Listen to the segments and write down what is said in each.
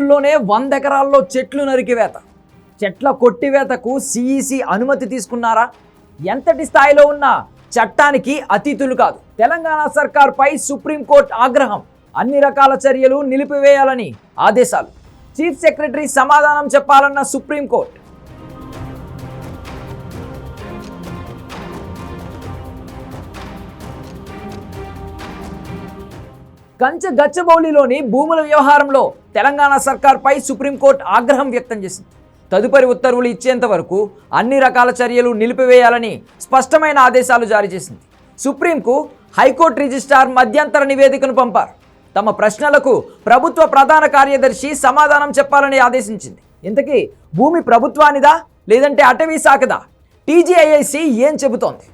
రోజుల్లోనే 100 ఎకరాల్లో చెట్లు నరికివేత. చెట్ల కొట్టివేతకు సిఈసి అనుమతి తీసుకున్నారా? ఎంతటి స్థాయిలో ఉన్న చట్టానికి అతీతులు కాదు. తెలంగాణ సర్కార్పై సుప్రీంకోర్టు ఆగ్రహం. అన్ని రకాల చర్యలు నిలిపివేయాలని ఆదేశాలు. చీఫ్ సెక్రటరీ సమాధానం చెప్పాలన్న సుప్రీంకోర్టు. గచ్చబౌలిలోని భూముల వ్యవహారంలో తెలంగాణ సర్కార్పై సుప్రీంకోర్టు ఆగ్రహం వ్యక్తం చేసింది. తదుపరి ఉత్తర్వులు ఇచ్చేంత వరకు అన్ని రకాల చర్యలు నిలిపివేయాలని స్పష్టమైన ఆదేశాలు జారీ చేసింది. సుప్రీంకు హైకోర్టు రిజిస్ట్రార్ మధ్యంతర నివేదికను పంపారు. తమ ప్రశ్నలకు ప్రభుత్వ ప్రధాన కార్యదర్శి సమాధానం చెప్పాలని ఆదేశించింది. ఇంతకీ భూమి ప్రభుత్వానిదా లేదంటే అటవీ శాఖదా? టీజీఐఐసి ఏం చెబుతోంది?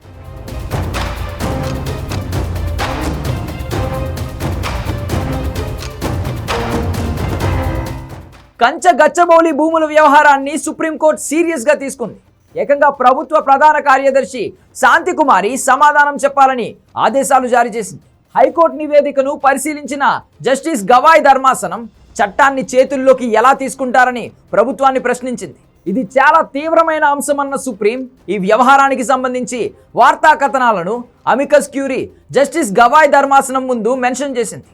గచ్చబౌలి భూముల వ్యవహారాన్ని సుప్రీంకోర్టు సీరియస్గా తీసుకుంది. ఏకంగా ప్రభుత్వ ప్రధాన కార్యదర్శి శాంతికుమారి సమాధానం చెప్పాలని ఆదేశాలు జారీ చేసింది. హైకోర్టు నివేదికను పరిశీలించిన జస్టిస్ గవాయ్ ధర్మాసనం చట్టాన్ని చేతుల్లోకి ఎలా తీసుకుంటారని ప్రభుత్వాన్ని ప్రశ్నించింది. ఇది చాలా తీవ్రమైన అంశమన్న సుప్రీం ఈ వ్యవహారానికి సంబంధించి వార్తా కథనాలను అమికస్ క్యూరీ జస్టిస్ గవాయ్ ధర్మాసనం ముందు మెన్షన్ చేసింది.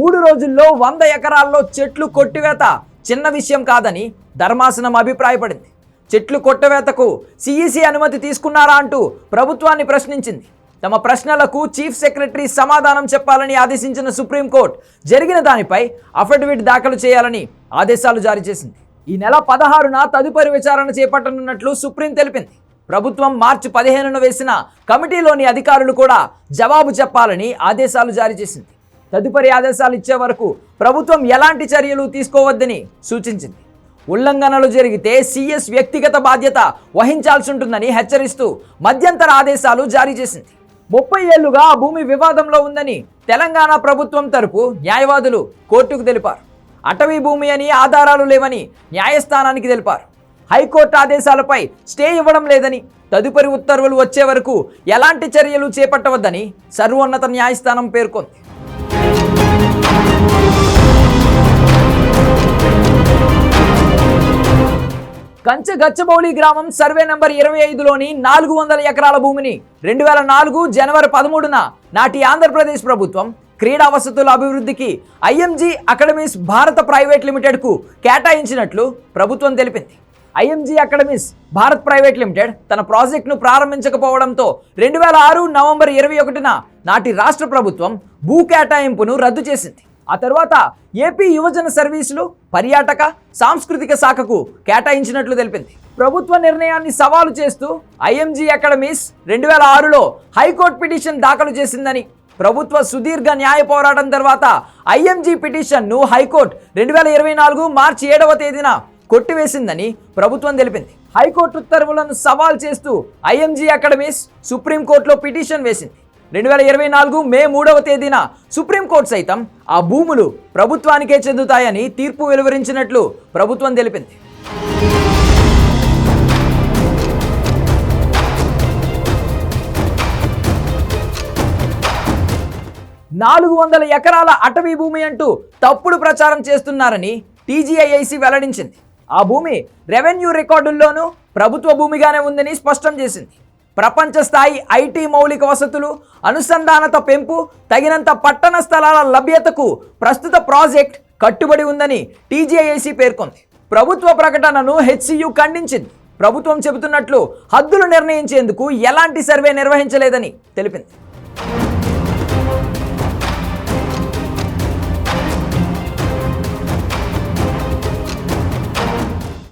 3 రోజుల్లో 100 ఎకరాల్లో చెట్లు కొట్టివేత చిన్న విషయం కాదని ధర్మాసనం అభిప్రాయపడింది. చెట్లు కొట్టవేతకు సిఈసి అనుమతి తీసుకున్నారా అంటూ ప్రభుత్వాన్ని ప్రశ్నించింది. తమ ప్రశ్నలకు చీఫ్ సెక్రటరీ సమాధానం చెప్పాలని ఆదేశించిన సుప్రీంకోర్టు జరిగిన దానిపై అఫిడవిట్ దాఖలు చేయాలని ఆదేశాలు జారీ చేసింది. ఈ నెల 16న తదుపరి విచారణ చేపట్టనున్నట్లు సుప్రీం తెలిపింది. ప్రభుత్వం మార్చి 15న వేసిన కమిటీలోని అధికారులు కూడా జవాబు చెప్పాలని ఆదేశాలు జారీ చేసింది. తదుపరి ఆదేశాలు ఇచ్చే వరకు ప్రభుత్వం ఎలాంటి చర్యలు తీసుకోవద్దని సూచించింది. ఉల్లంఘనలు జరిగితే సీఎస్ వ్యక్తిగత బాధ్యత వహించాల్సి ఉంటుందని హెచ్చరిస్తూ మధ్యంతర ఆదేశాలు జారీ చేసింది. 30 ఏళ్లుగా ఆ భూమి వివాదంలో ఉందని తెలంగాణ ప్రభుత్వం తరపు న్యాయవాదులు కోర్టుకు తెలిపారు. అటవీ భూమి అని ఆధారాలు లేవని న్యాయస్థానానికి తెలిపారు. హైకోర్టు ఆదేశాలపై స్టే ఇవ్వడం లేదని, తదుపరి ఉత్తర్వులు వచ్చే వరకు ఎలాంటి చర్యలు చేపట్టవద్దని సర్వోన్నత న్యాయస్థానం పేర్కొంది. గచ్చబౌలి గ్రామం సర్వే నంబర్ 25లోని 400 ఎకరాల భూమిని 2004 జనవరి 13న నాటి ఆంధ్రప్రదేశ్ ప్రభుత్వం క్రీడా వసతుల అభివృద్ధికి ఐఎంజీ అకాడమీస్ భారత ప్రైవేట్ లిమిటెడ్కు కేటాయించినట్లు ప్రభుత్వం తెలిపింది. IMG academies Bharat private limited తన ప్రాజెక్టును ప్రారంభించకపోవడంతో 2006 నవంబర్ 21న నాటి రాష్ట్ర ప్రభుత్వం భూ కేటాయింపును రద్దు చేసింది. ఆ తర్వాత ఏపీ యువజన సర్వీసులు, పర్యాటక, సాంస్కృతిక శాఖకు కేటాయించినట్లు తెలిపింది. ప్రభుత్వ నిర్ణయాన్ని సవాలు చేస్తూ ఐఎంజీ అకాడమీస్ 2006లో హైకోర్టు పిటిషన్ దాఖలు చేసిందని, ప్రభుత్వ సుదీర్ఘ న్యాయ పోరాటం తర్వాత ఐఎంజీ పిటిషన్ను హైకోర్టు 2024 మార్చి 7వ తేదీన కొట్టివేసిందని ప్రభుత్వం తెలిపింది. హైకోర్టు ఉత్తర్వులను సవాల్ చేస్తూ ఐఎంజీ అకాడమీస్ సుప్రీంకోర్టులో పిటిషన్ వేసింది. 2024 మే 3వ తేదీన సుప్రీంకోర్టు సైతం ఆ భూములు ప్రభుత్వానికే చెందుతాయని తీర్పు వెలువరించినట్లు ప్రభుత్వం తెలిపింది. 400 ఎకరాల అటవీ భూమి అంటూ తప్పుడు ప్రచారం చేస్తున్నారని టీజీఐఐసి వెల్లడించింది. ఆ భూమి రెవెన్యూ రికార్డుల్లోనూ ప్రభుత్వ భూమిగానే ఉందని స్పష్టం చేసింది. ప్రపంచ స్థాయి ఐటీ మౌలిక వసతులు, అనుసంధానత పెంపు, తగినంత పట్టణ స్థలాల లభ్యతకు ప్రస్తుత ప్రాజెక్ట్ కట్టుబడి ఉందని టీజీఐఐసి పేర్కొంది. ప్రభుత్వ ప్రకటనను హెచ్సియు ఖండించింది. ప్రభుత్వం చెబుతున్నట్లు హద్దులు నిర్ణయించేందుకు ఎలాంటి సర్వే నిర్వహించలేదని తెలిపింది.